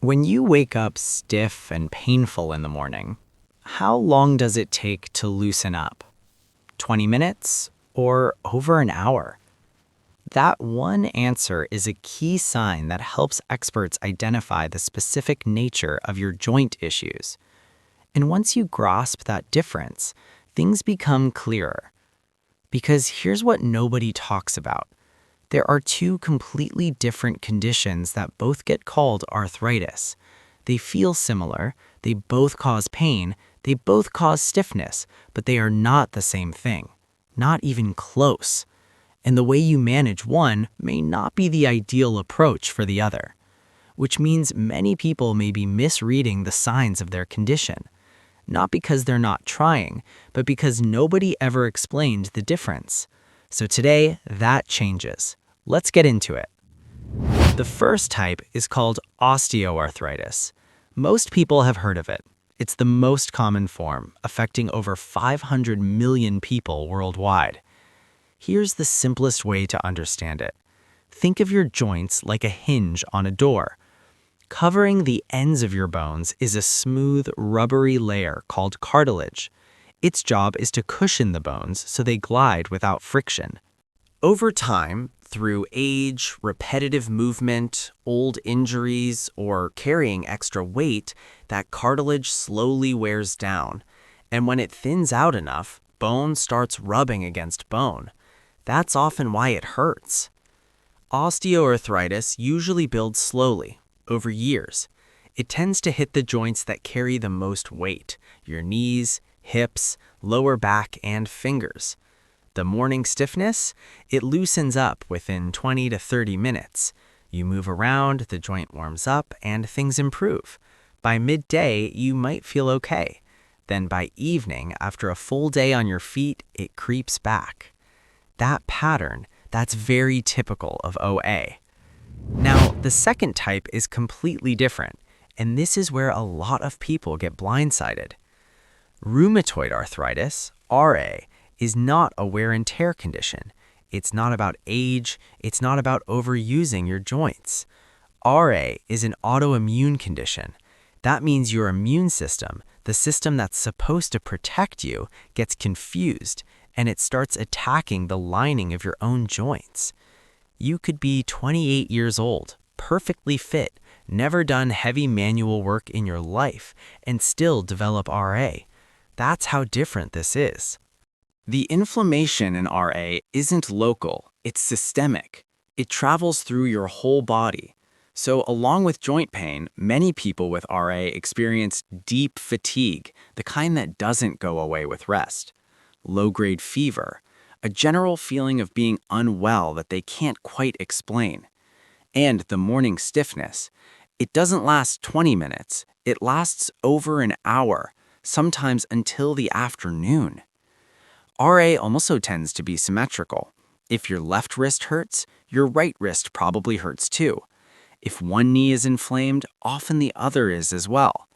When you wake up stiff and painful in the morning, how long does it take to loosen up? 20 minutes or over an hour? That one answer is a key sign that helps experts identify the specific nature of your joint issues. And once you grasp that difference, things become clearer. Because here's what nobody talks about. There are two completely different conditions that both get called arthritis. They feel similar, they both cause pain, they both cause stiffness, but they are not the same thing. Not even close. And the way you manage one may not be the ideal approach for the other. Which means many people may be misreading the signs of their condition. Not because they're not trying, but because nobody ever explained the difference. So today, that changes. Let's get into it. The first type is called osteoarthritis. Most people have heard of it. It's the most common form, affecting over 500 million people worldwide. Here's the simplest way to understand it. Think of your joints like a hinge on a door. Covering the ends of your bones is a smooth, rubbery layer called cartilage. Its job is to cushion the bones so they glide without friction. Over time, through age, repetitive movement, old injuries, or carrying extra weight, that cartilage slowly wears down. And when it thins out enough, bone starts rubbing against bone. That's often why it hurts. Osteoarthritis usually builds slowly, over years. It tends to hit the joints that carry the most weight, your knees, hips, lower back, and fingers. The morning stiffness, it loosens up within 20 to 30 minutes. You move around, the joint warms up, and things improve. By midday, you might feel okay. Then by evening, after a full day on your feet, it creeps back. That pattern, that's very typical of OA. Now, the second type is completely different, and this is where a lot of people get blindsided. Rheumatoid arthritis, RA, is not a wear and tear condition. It's not about age. It's not about overusing your joints. RA is an autoimmune condition. That means your immune system, the system that's supposed to protect you, gets confused, and it starts attacking the lining of your own joints. You could be 28 years old, perfectly fit, never done heavy manual work in your life, and still develop RA. That's how different this is. The inflammation in RA isn't local, it's systemic. It travels through your whole body. So along with joint pain, many people with RA experience deep fatigue, the kind that doesn't go away with rest. Low-grade fever, a general feeling of being unwell that they can't quite explain. And the morning stiffness. It doesn't last 20 minutes, it lasts over an hour, sometimes until the afternoon. RA also tends to be symmetrical. If your left wrist hurts, your right wrist probably hurts too. If one knee is inflamed, often the other is as well.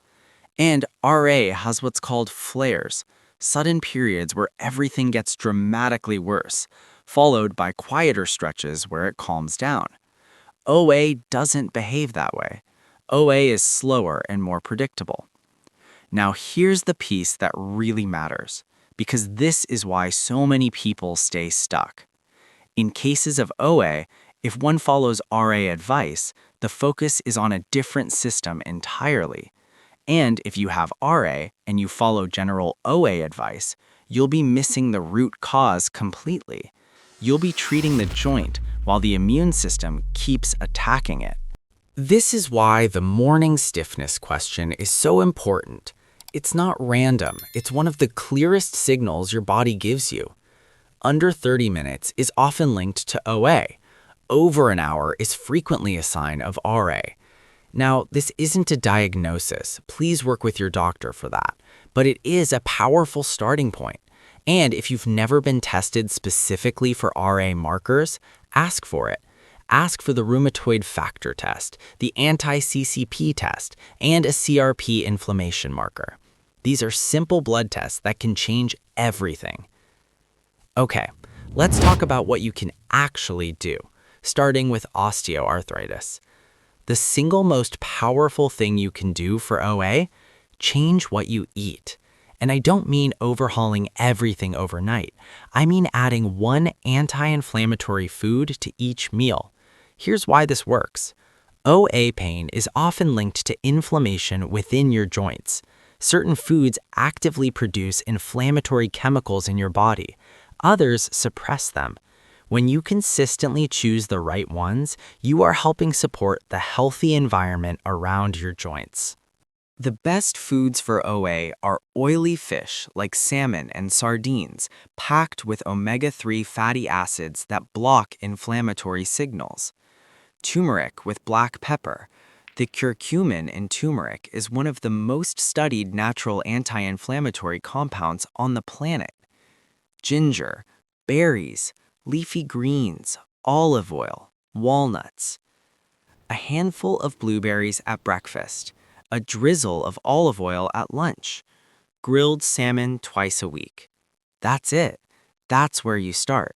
And RA has what's called flares, sudden periods where everything gets dramatically worse, followed by quieter stretches where it calms down. OA doesn't behave that way. OA is slower and more predictable. Now here's the piece that really matters, because this is why so many people stay stuck. In cases of OA, if one follows RA advice, the focus is on a different system entirely. And if you have RA and you follow general OA advice, you'll be missing the root cause completely. You'll be treating the joint while the immune system keeps attacking it. This is why the morning stiffness question is so important. It's not random. It's one of the clearest signals your body gives you. Under 30 minutes is often linked to OA. Over an hour is frequently a sign of RA. Now, this isn't a diagnosis. Please work with your doctor for that. But it is a powerful starting point. And if you've never been tested specifically for RA markers, ask for it. Ask for the rheumatoid factor test, the anti-CCP test, and a CRP inflammation marker. These are simple blood tests that can change everything. Okay, let's talk about what you can actually do, starting with osteoarthritis. The single most powerful thing you can do for OA? Change what you eat. And I don't mean overhauling everything overnight. I mean adding one anti-inflammatory food to each meal. Here's why this works. OA pain is often linked to inflammation within your joints. Certain foods actively produce inflammatory chemicals in your body. Others suppress them. When you consistently choose the right ones, you are helping support the healthy environment around your joints. The best foods for OA are oily fish like salmon and sardines, packed with omega-3 fatty acids that block inflammatory signals. Turmeric with black pepper. The curcumin in turmeric is one of the most studied natural anti-inflammatory compounds on the planet. Ginger, berries, leafy greens, olive oil, walnuts. A handful of blueberries at breakfast. A drizzle of olive oil at lunch. Grilled salmon twice a week. That's it. That's where you start.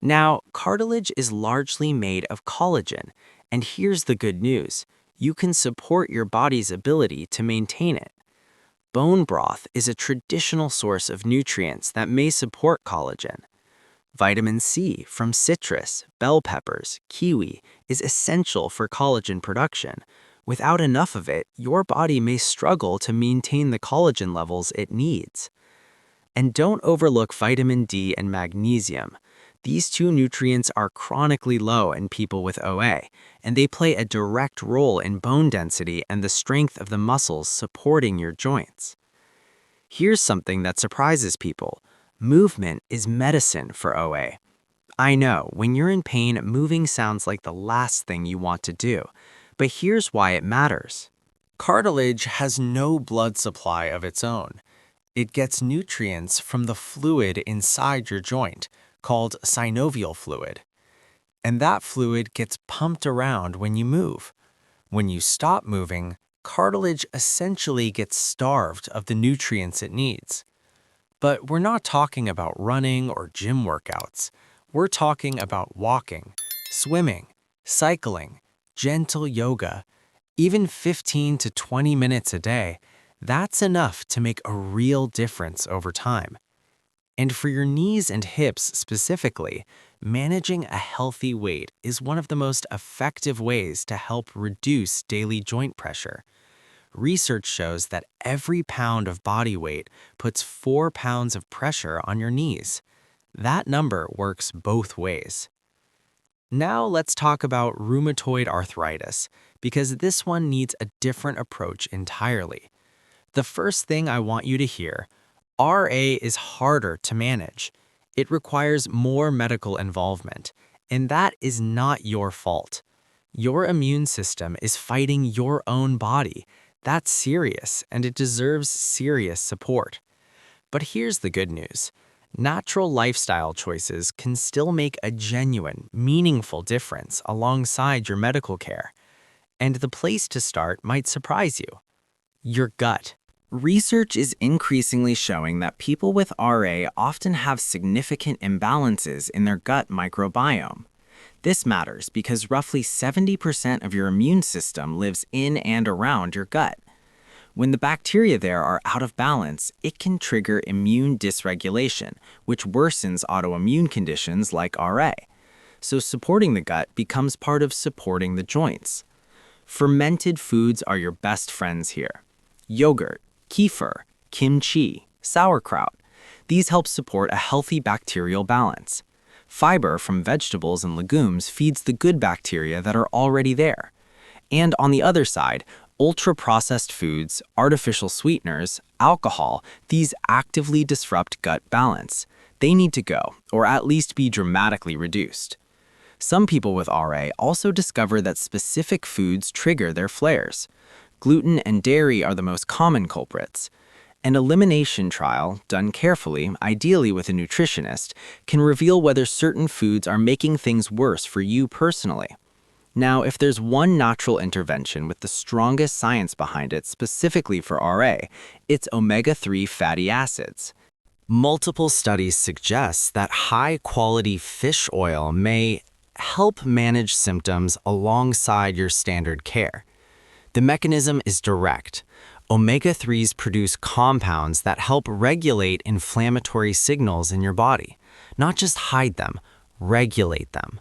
Now, cartilage is largely made of collagen, and here's the good news. You can support your body's ability to maintain it. Bone broth is a traditional source of nutrients that may support collagen. Vitamin C from citrus, bell peppers, kiwi is essential for collagen production. Without enough of it, your body may struggle to maintain the collagen levels it needs. And don't overlook vitamin D and magnesium. These two nutrients are chronically low in people with OA, and they play a direct role in bone density and the strength of the muscles supporting your joints. Here's something that surprises people. Movement is medicine for OA. I know, when you're in pain, moving sounds like the last thing you want to do. But here's why it matters. Cartilage has no blood supply of its own. It gets nutrients from the fluid inside your joint, called synovial fluid. And that fluid gets pumped around when you move. When you stop moving, cartilage essentially gets starved of the nutrients it needs. But we're not talking about running or gym workouts. We're talking about walking, swimming, cycling, gentle yoga, even 15 to 20 minutes a day. That's enough to make a real difference over time. And for your knees and hips specifically, managing a healthy weight is one of the most effective ways to help reduce daily joint pressure. Research shows that every pound of body weight puts 4 pounds of pressure on your knees. That number works both ways. Now let's talk about rheumatoid arthritis, because this one needs a different approach entirely. The first thing I want you to hear, RA is harder to manage. It requires more medical involvement, and that is not your fault. Your immune system is fighting your own body. That's serious, and it deserves serious support. But here's the good news. Natural lifestyle choices can still make a genuine, meaningful difference alongside your medical care. And the place to start might surprise you. Your gut. Research is increasingly showing that people with RA often have significant imbalances in their gut microbiome. This matters because roughly 70% of your immune system lives in and around your gut. When the bacteria there are out of balance, it can trigger immune dysregulation, which worsens autoimmune conditions like RA. So supporting the gut becomes part of supporting the joints. Fermented foods are your best friends here. Yogurt, kefir, kimchi, sauerkraut. These help support a healthy bacterial balance. Fiber from vegetables and legumes feeds the good bacteria that are already there. And on the other side, ultra-processed foods, artificial sweeteners, alcohol, these actively disrupt gut balance. They need to go, or at least be dramatically reduced. Some people with RA also discover that specific foods trigger their flares. Gluten and dairy are the most common culprits. An elimination trial, done carefully, ideally with a nutritionist, can reveal whether certain foods are making things worse for you personally. Now, if there's one natural intervention with the strongest science behind it specifically for RA, it's omega-3 fatty acids. Multiple studies suggest that high-quality fish oil may help manage symptoms alongside your standard care. The mechanism is direct. Omega-3s produce compounds that help regulate inflammatory signals in your body, not just hide them, regulate them.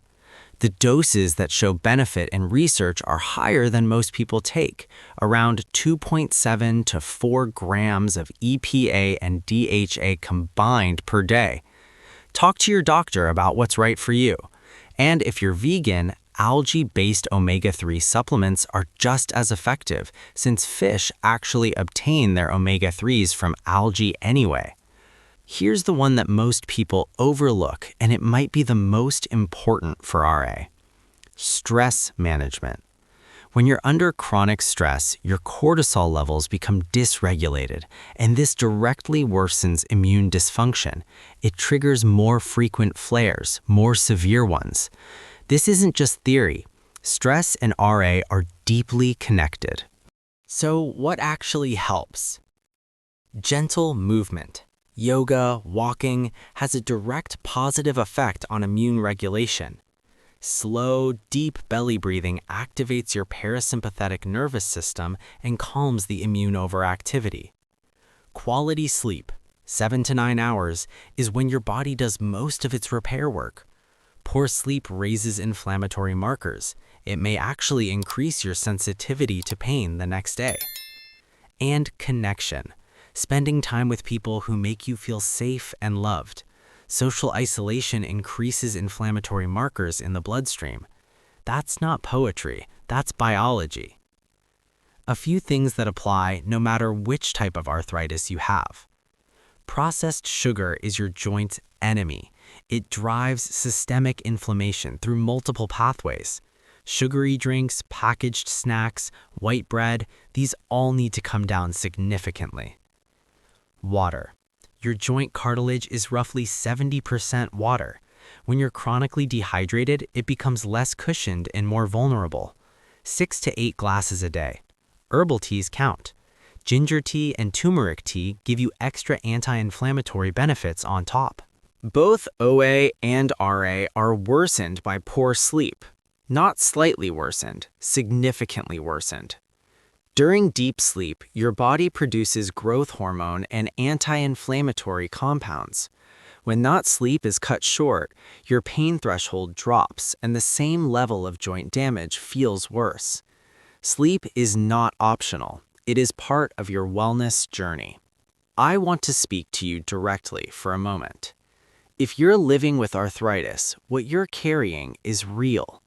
The doses that show benefit in research are higher than most people take, around 2.7 to 4 grams of EPA and DHA combined per day. Talk to your doctor about what's right for you. And if you're vegan, algae-based omega-3 supplements are just as effective, since fish actually obtain their omega-3s from algae anyway. Here's the one that most people overlook, and it might be the most important for RA. Stress management. When you're under chronic stress, your cortisol levels become dysregulated, and this directly worsens immune dysfunction. It triggers more frequent flares, more severe ones. This isn't just theory. Stress and RA are deeply connected. So what actually helps? Gentle movement. Yoga, walking, has a direct positive effect on immune regulation. Slow, deep belly breathing activates your parasympathetic nervous system and calms the immune overactivity. Quality sleep, 7 to 9 hours, is when your body does most of its repair work. Poor sleep raises inflammatory markers. It may actually increase your sensitivity to pain the next day. And connection. Spending time with people who make you feel safe and loved. Social isolation increases inflammatory markers in the bloodstream. That's not poetry, that's biology. A few things that apply no matter which type of arthritis you have. Processed sugar is your joint's enemy. It drives systemic inflammation through multiple pathways. Sugary drinks, packaged snacks, white bread, these all need to come down significantly. Water. Your joint cartilage is roughly 70% water. When you're chronically dehydrated, it becomes less cushioned and more vulnerable. 6 to 8 glasses a day. Herbal teas count. Ginger tea and turmeric tea give you extra anti-inflammatory benefits on top. Both OA and RA are worsened by poor sleep. Not slightly worsened, significantly worsened. During deep sleep, your body produces growth hormone and anti-inflammatory compounds. When that sleep is cut short, your pain threshold drops and the same level of joint damage feels worse. Sleep is not optional. It is part of your wellness journey. I want to speak to you directly for a moment. If you're living with arthritis, what you're carrying is real.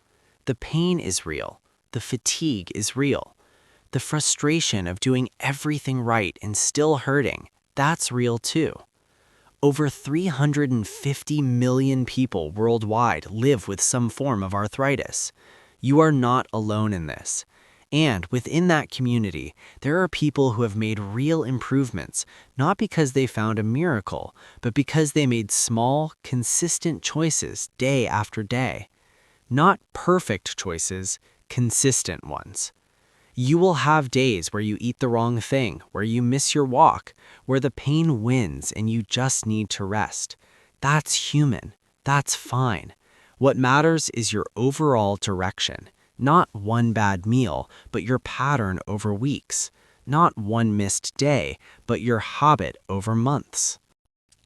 The pain is real. The fatigue is real. The frustration of doing everything right and still hurting, that's real too. Over 350 million people worldwide live with some form of arthritis. You are not alone in this. And within that community, there are people who have made real improvements, not because they found a miracle, but because they made small, consistent choices day after day. Not perfect choices, consistent ones. You will have days where you eat the wrong thing, where you miss your walk, where the pain wins and you just need to rest. That's human. That's fine. What matters is your overall direction. Not one bad meal, but your pattern over weeks. Not one missed day, but your habit over months.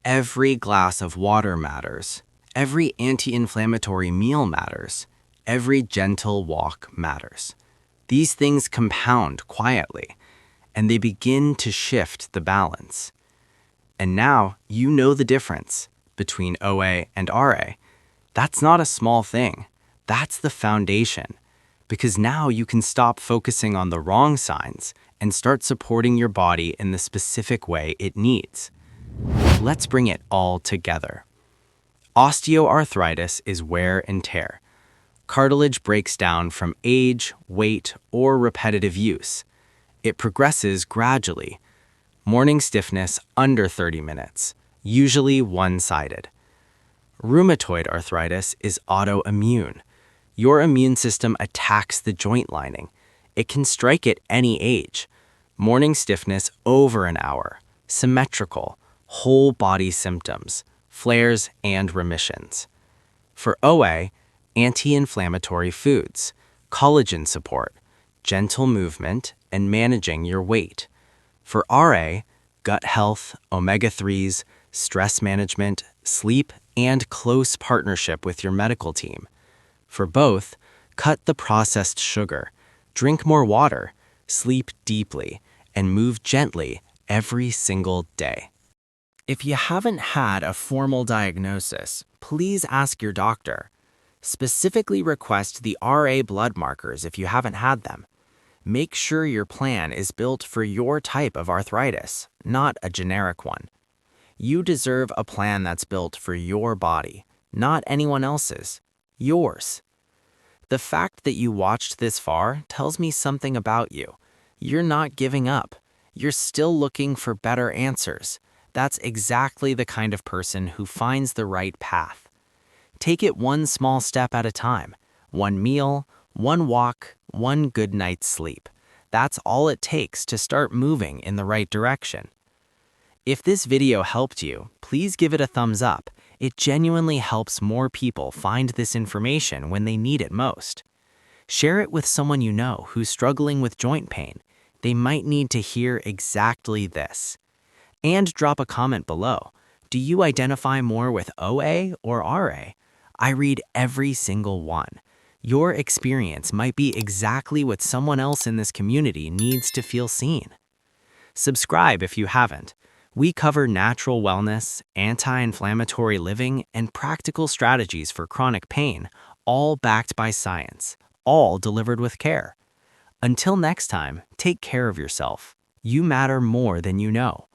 Every glass of water matters. Every anti-inflammatory meal matters. Every gentle walk matters. These things compound quietly, and they begin to shift the balance. And now you know the difference between OA and RA. That's not a small thing. That's the foundation. Because now you can stop focusing on the wrong signs and start supporting your body in the specific way it needs. Let's bring it all together. Osteoarthritis is wear and tear. Cartilage breaks down from age, weight, or repetitive use. It progresses gradually. Morning stiffness under 30 minutes, usually one-sided. Rheumatoid arthritis is autoimmune. Your immune system attacks the joint lining. It can strike at any age. Morning stiffness over an hour, symmetrical, whole body symptoms, flares and remissions. For OA, anti-inflammatory foods, collagen support, gentle movement, and managing your weight. For RA, gut health, omega-3s, stress management, sleep, and close partnership with your medical team. For both, cut the processed sugar, drink more water, sleep deeply, and move gently every single day. If you haven't had a formal diagnosis, please ask your doctor. Specifically request the RA blood markers if you haven't had them. Make sure your plan is built for your type of arthritis, not a generic one. You deserve a plan that's built for your body, not anyone else's, yours. The fact that you watched this far tells me something about you. You're not giving up. You're still looking for better answers. That's exactly the kind of person who finds the right path. Take it one small step at a time. One meal, one walk, one good night's sleep. That's all it takes to start moving in the right direction. If this video helped you, please give it a thumbs up. It genuinely helps more people find this information when they need it most. Share it with someone you know who's struggling with joint pain. They might need to hear exactly this. And drop a comment below. Do you identify more with OA or RA? I read every single one. Your experience might be exactly what someone else in this community needs to feel seen. Subscribe if you haven't. We cover natural wellness, anti-inflammatory living, and practical strategies for chronic pain, all backed by science, all delivered with care. Until next time, take care of yourself. You matter more than you know.